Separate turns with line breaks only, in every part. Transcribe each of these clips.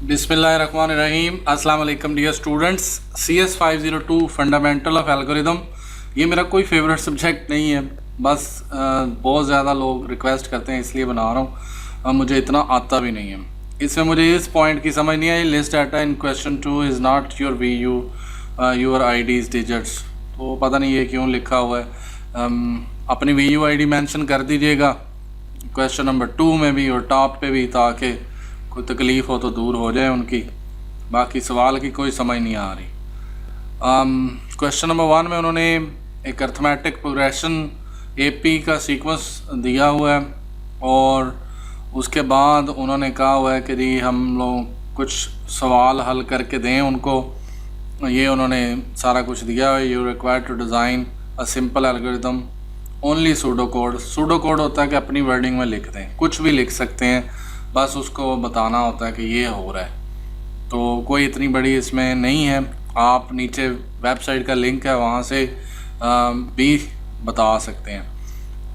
बिस्मिल्लाहिर्रहमानिर्रहीम। अस्सलाम वालेकुम dear students. CS 502 fundamental of algorithm ये मेरा कोई फेवरेट सब्जेक्ट नहीं है, बस बहुत ज़्यादा लोग रिक्वेस्ट करते हैं इसलिए बना रहा हूँ। मुझे इतना आता भी नहीं है। इसमें मुझे इस पॉइंट की समझ नहीं आई, list data in question 2 is not your VU your IDs digits. तो पता नहीं ये क्यों लिखा हुआ है। अपनी VU ID मेंशन कर दीजिएगा क्वेश्चन नंबर 2 में भी और टॉप पे भी, ताकि कोई तकलीफ़ हो तो दूर हो जाए उनकी। बाकी सवाल की कोई समझ नहीं आ रही। क्वेश्चन नंबर 1 में उन्होंने एक अर्थमेटिक प्रोग्रेशन AP का सीक्वेंस दिया हुआ है और उसके बाद उन्होंने कहा हुआ है कि जी हम लोग कुछ सवाल हल करके दें उनको। ये उन्होंने सारा कुछ दिया है। You require to design a simple algorithm only pseudo code. Pseudo code होता है कि अपनी वर्डिंग में लिख दें, कुछ भी लिख सकते हैं, बस उसको बताना होता है कि ये हो रहा है। तो कोई इतनी बड़ी इसमें नहीं है। आप नीचे वेबसाइट का लिंक है, वहाँ से भी बता सकते हैं।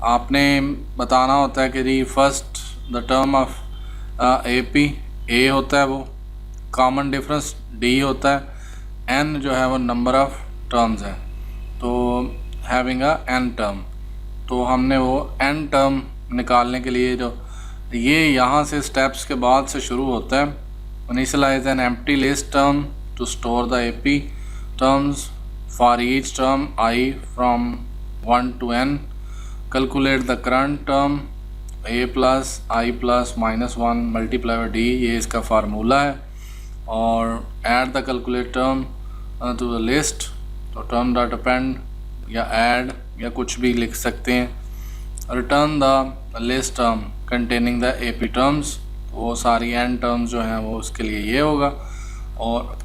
आपने बताना होता है कि जी first the term of AP A होता है, वो कॉमन डिफरेंस D होता है, N जो है वो नंबर ऑफ टर्म्स है, तो हैविंग अ N टर्म। तो हमने वो N टर्म निकालने के लिए जो ये यहाँ से स्टेप्स के बाद से शुरू होता है। Initialize an empty list term to store the AP terms for each term I from 1 to N। Calculate the current term A plus I plus -1 multiply by D, ये इसका फार्मूला है। और add the calculate term to the list, तो term dot append या add या कुछ भी लिख सकते हैं। Return the list term containing the AP terms, वो सारी N टर्म्स जो हैं वो उसके लिए ये होगा। और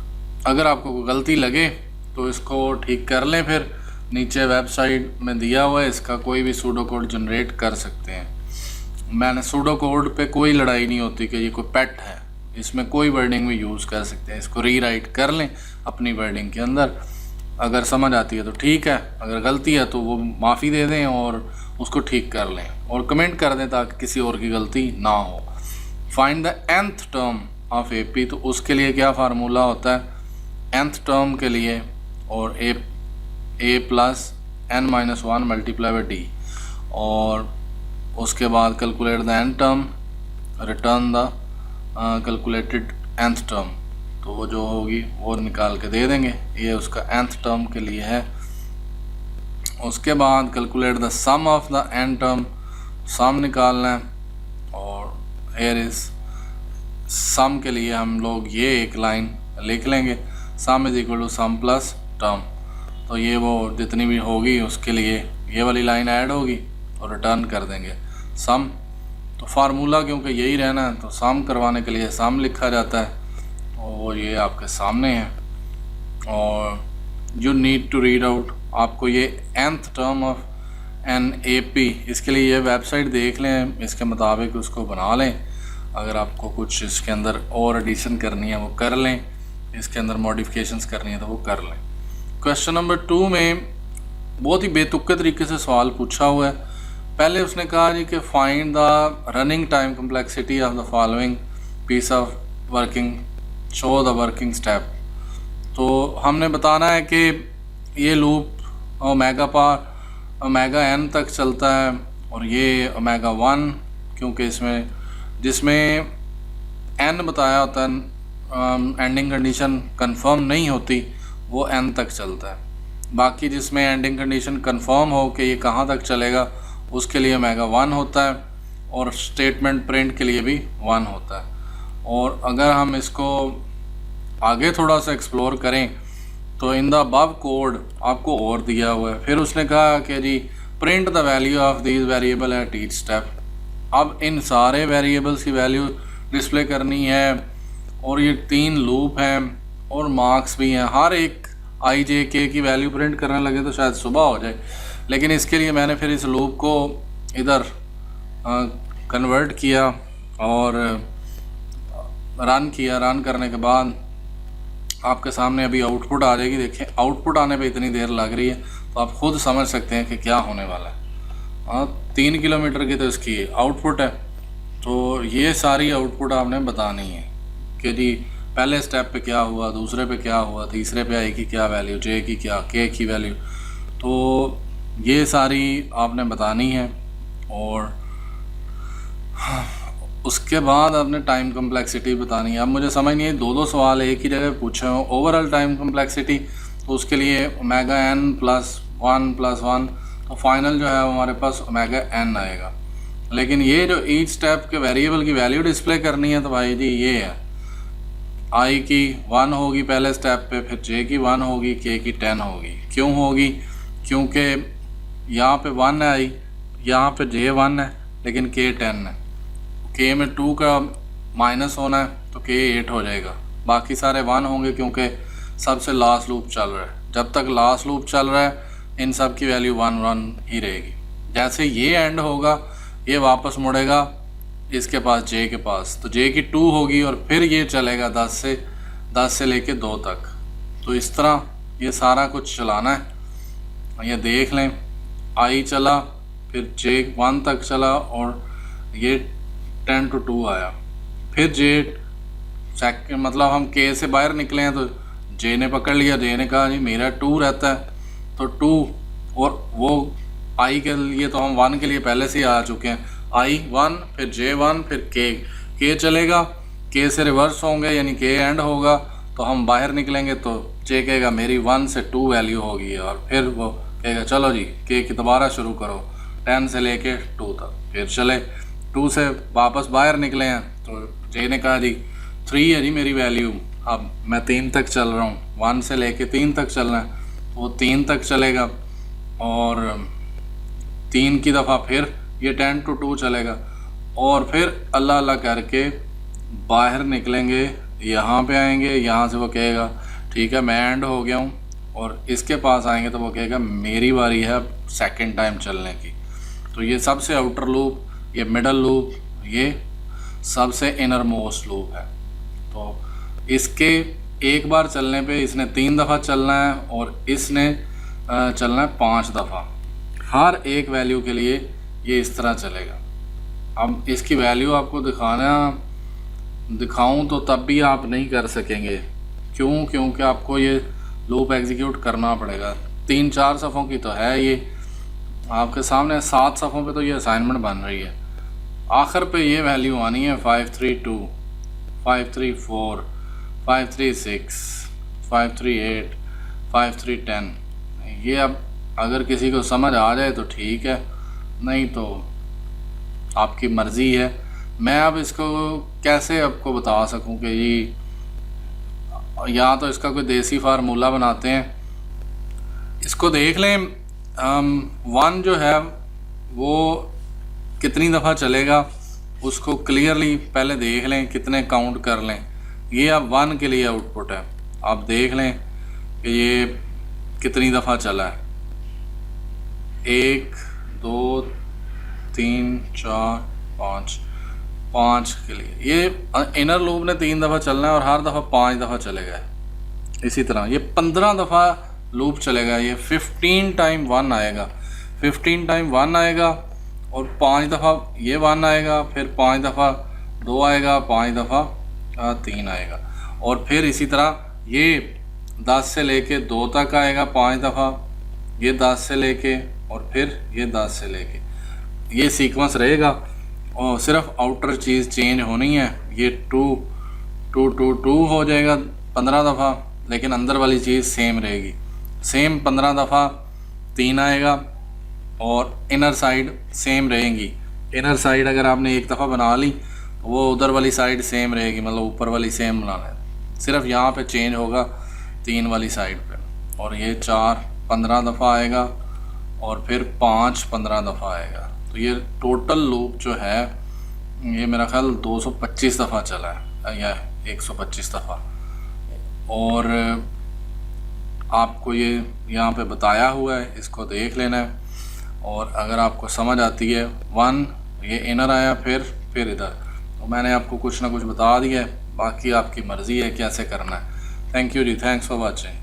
अगर आपको कोई गलती लगे तो इसको ठीक कर लें, फिर नीचे वेबसाइट में दिया हुआ है, इसका कोई भी सूडो कोड जनरेट कर सकते हैं। मैंने सूडो कोड पे कोई लड़ाई नहीं होती कि ये कोई पेट है, इसमें कोई वर्डिंग भी यूज़ कर सकते हैं। इसको रीराइट कर लें अपनी वर्डिंग के अंदर, अगर समझ आती है तो ठीक है, अगर गलती है तो वो माफ़ी दे दें और उसको ठीक कर लें और कमेंट कर दें ताकि किसी और की गलती ना हो। Find the nth term of AP, तो उसके लिए क्या फार्मूला होता है nth टर्म के लिए, और A plus N-1 multiply by D। और उसके बाद calculate the N term, return the calculated nth term, तो वो जो होगी वो निकाल के दे देंगे। ये उसका nth टर्म के लिए है। उसके बाद calculate the sum of the N term, sum निकालना है। और हेयर इज सम के लिए हम लोग ये एक लाइन लिख लेंगे, sum is equal to sum plus term. तो ये वो जितनी भी होगी उसके लिए ये वाली लाइन ऐड होगी और रिटर्न कर देंगे सम। तो फार्मूला क्योंकि यही रहना है तो सम करवाने के लिए सम लिखा जाता है, और ये आपके सामने है। और you need to read out, आपको ये nth term of an AP, इसके लिए ये वेबसाइट देख लें, इसके मुताबिक उसको बना लें। अगर आपको कुछ इसके अंदर और एडिशन करनी है वो कर लें, इसके अंदर मॉडिफिकेशंस करनी है तो वो कर लें। क्वेश्चन नंबर 2 में बहुत ही बेतुके तरीके से सवाल पूछा हुआ है। पहले उसने कहा जी कि find the running time complexity of the following piece of working, show the working step. तो हमने बताना है कि ये लूप ओमेगा n तक चलता है और ये ओमेगा 1, क्योंकि इसमें जिसमें n बताया होता है एंडिंग कंडीशन कंफर्म नहीं होती वो n तक चलता है। बाकी जिसमें एंडिंग कंडीशन कंफर्म हो कि ये कहाँ तक चलेगा उसके लिए ओमेगा 1 होता है, और स्टेटमेंट प्रिंट के लिए भी 1 होता है। और अगर हम इसको आगे थोड़ा सा एक्सप्लोर करें तो इन द अबव कोड आपको और दिया हुआ है। फिर उसने कहा कि जी print the value of these variable at each step. अब इन सारे वेरिएबल्स की वैल्यू डिस्प्ले करनी है, और ये 3 लूप हैं और मार्क्स भी हैं। हर एक I J K की वैल्यू प्रिंट करने लगे तो शायद सुबह हो जाए, लेकिन इसके लिए मैंने फिर इस लूप को इधर कन्वर्ट किया और रन किया। रन करने के बाद आपके सामने अभी आउटपुट आ जाएगी। देखें आउटपुट आने पे इतनी देर लग रही है तो आप खुद समझ सकते हैं कि क्या होने वाला है। 3 किलोमीटर की तो इसकी आउटपुट है, तो ये सारी आउटपुट आपने बतानी है कि जी पहले स्टेप पे क्या हुआ, दूसरे पे क्या हुआ, तीसरे पे आई की क्या वैल्यू, जे की क्या, के की वैल्यू, तो ये सारी आपने बतानी है। और उसके बाद आपने टाइम कम्प्लेक्सिटी बतानी है। अब मुझे समझ नहीं है, दो सवाल एक ही जगह पूछे हों। ओवरऑल टाइम कम्प्लेक्सिटी, तो उसके लिए ओमेगा n + 1 तो फाइनल जो है हमारे पास ओमेगा n आएगा। लेकिन ये जो ईच स्टेप के वेरिएबल की वैल्यू डिस्प्ले करनी है, तो भाई जी ये है, i की 1 होगी पहले स्टेप पे, फिर j की 1 होगी, k की 10 होगी। क्यों होगी? क्योंकि यहाँ पे 1 है i, यहाँ पे j 1 है, लेकिन k 10 है। k में 2 का माइनस होना है तो k 8 हो जाएगा, बाकी सारे 1 होंगे क्योंकि सबसे लास्ट लूप चल रहा है। जब तक लास्ट लूप चल रहा है इन सब की वैल्यू 1 ही रहेगी। जैसे ये एंड होगा, ये वापस मुड़ेगा इसके पास, j के पास, तो j की 2 होगी और फिर ये चलेगा 10 से लेके 2 तक। तो इस तरह ये सारा कुछ चलाना है। ये देख लें, i चला, फिर j 1 तक चला और ये 10 to 2 आया, फिर j मतलब हम k से बाहर निकले हैं तो j ने पकड़ लिया, j ने कहा जी मेरा 2 रहता है, तो 2, और वो i के लिए तो हम 1 के लिए पहले से ही आ चुके हैं, i 1, फिर j 1, फिर k चलेगा, k से रिवर्स होंगे यानी k एंड होगा, तो हम बाहर निकलेंगे तो j कहेगा मेरी 1 से 2 वैल्यू होगी, और फिर वो कहेगा चलो जी k की दोबारा शुरू करो 10 से लेके 2 तक, फिर चले 2 से वापस बाहर निकले हैं तो j ने कहा जी 3 है जी मेरी वैल्यू, अब मैं 3 तक चल रहा हूँ, 1 से लेके 3 तक चलना है, तो वो 3 तक चलेगा और 3 की दफ़ा फिर ये 10 to 2 चलेगा, और फिर अल्लाह अल्लाह करके बाहर निकलेंगे, यहाँ पे आएंगे, यहाँ से वो कहेगा ठीक है मैं एंड हो गया हूँ, और इसके पास आएंगे तो वो कहेगा मेरी बारी है अब सेकेंड टाइम चलने की। तो ये सबसे आउटर लूप, ये मिडल लूप, ये सबसे इनर मोस्ट लूप है। तो इसके एक बार चलने पे इसने 3 दफ़ा चलना है और इसने चलना है 5 दफ़ा, हर एक वैल्यू के लिए ये इस तरह चलेगा। अब इसकी वैल्यू आपको दिखाऊं तो तब भी आप नहीं कर सकेंगे। क्यों? क्योंकि आपको ये लूप एग्जीक्यूट करना पड़ेगा। 3-4 सफ़ों की तो है ये आपके सामने, 7 सफ़ों पे तो ये असाइनमेंट बन रही है। आखिर पे ये वैल्यू आनी है 532, 534, 536, 538, 5310। ये अब अगर किसी को समझ आ जाए तो ठीक है, नहीं तो आपकी मर्ज़ी है। मैं अब इसको कैसे आपको बता सकूं कि ये, या तो इसका कोई देसी फार्मूला बनाते हैं। इसको देख लें, 1 जो है वो कितनी दफ़ा चलेगा उसको क्लियरली पहले देख लें, कितने काउंट कर लें। ये अब 1 के लिए आउटपुट है, आप देख लें कि ये कितनी दफ़ा चला है, 1 2 3 4 5 के लिए। ये इनर लूप ने 3 दफ़ा चलना है और हर दफ़ा 5 दफ़ा चलेगा। इसी तरह ये 15 दफ़ा लूप चलेगा, ये 15 टाइम 1 आएगा, 15 टाइम 1 आएगा और 5 दफ़ा ये 1 आएगा, फिर 5 दफ़ा 2 आएगा, 5 दफ़ा 3 आएगा, और फिर इसी तरह ये 10 से लेके 2 तक आएगा 5 दफ़ा, ये 10 से लेके और फिर ये 10 से लेके, ये सीक्वेंस रहेगा। और सिर्फ आउटर चीज़ चेंज होनी है, ये 2 2 2 2 हो जाएगा 15 दफ़ा, लेकिन अंदर वाली चीज़ सेम रहेगी। सेम 15 दफ़ा 3 आएगा और इनर साइड सेम रहेंगी। इनर साइड अगर आपने एक दफ़ा बना ली तो वो उधर वाली साइड सेम रहेगी, मतलब ऊपर वाली सेम बनाना है, सिर्फ यहाँ पे चेंज होगा 3 वाली साइड पे। और ये 4 15 दफ़ा आएगा और फिर 5 15 दफ़ा आएगा। तो ये टोटल लूप जो है ये मेरा ख्याल 225 दफ़ा चला है या 125 दफ़ा। और आपको ये यहाँ पे बताया हुआ है, इसको देख लेना है। और अगर आपको समझ आती है 1 ये इनर आया, फिर इधर, तो मैंने आपको कुछ ना कुछ बता दिया है, बाकी आपकी मर्ज़ी है कैसे करना है। थैंक यू जी, थैंक्स फॉर वॉचिंग।